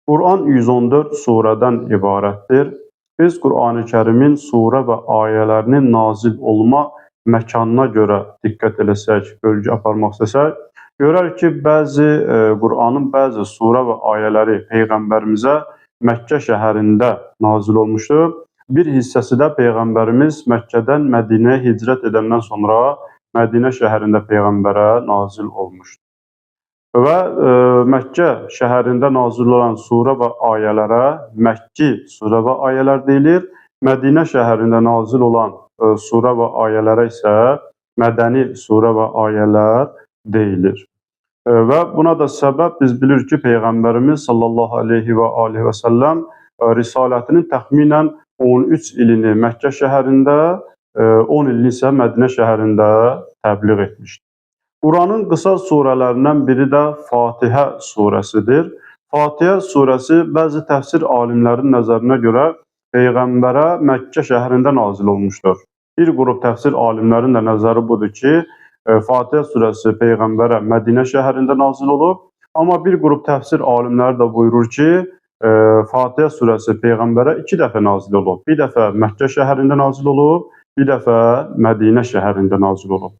Quran 114 surədən ibarətdir. Biz Qur'an-ı Kərimin surə və ayələrinin nazil olma məkanına görə diqqət eləsək, bölgü aparmaq istəsək, görərik ki, Qur'anın bəzi surə və ayələri Peyğəmbərimizə Məkkə şəhərində nazil olmuşdur. Bir hissəsi də Peyğəmbərimiz Məkkədən Mədinəyə hicrət edəndən sonra Mədinə şəhərində Peyğəmbərə nazil olmuşdur. Və Məkkə şəhərində nazil olan surə və ayələrə Məkki surə və ayələr deyilir. Mədinə şəhərində nazil olan surə və ayələrə isə Mədəni surə və ayələr deyilir. Və buna da səbəb biz bilirik ki, Peyğəmbərimiz sallallahu aleyhi və alihi və səlləm risalətinin təxminən 13 ilini Məkkə şəhərində, 10 ilini isə Mədinə şəhərində təbliğ etmişdir. Quranın qısa surələrindən biri də Fatihə surəsidir. Fatihə surəsi bəzi təfsir alimlərinin nəzərinə görə Peyğəmbərə Məkkə şəhərində nazil olmuşdur. Bir qrup təfsir alimlərin də nəzəri budur ki, Fatihə surəsi Peyğəmbərə Mədinə şəhərində nazil olub. Amma bir qrup təfsir alimləri də buyurur ki, Fatihə surəsi Peyğəmbərə 2 dəfə nazil olub. Bir dəfə Məkkə şəhərində nazil olub, bir dəfə Mədinə şəhərində nazil olub.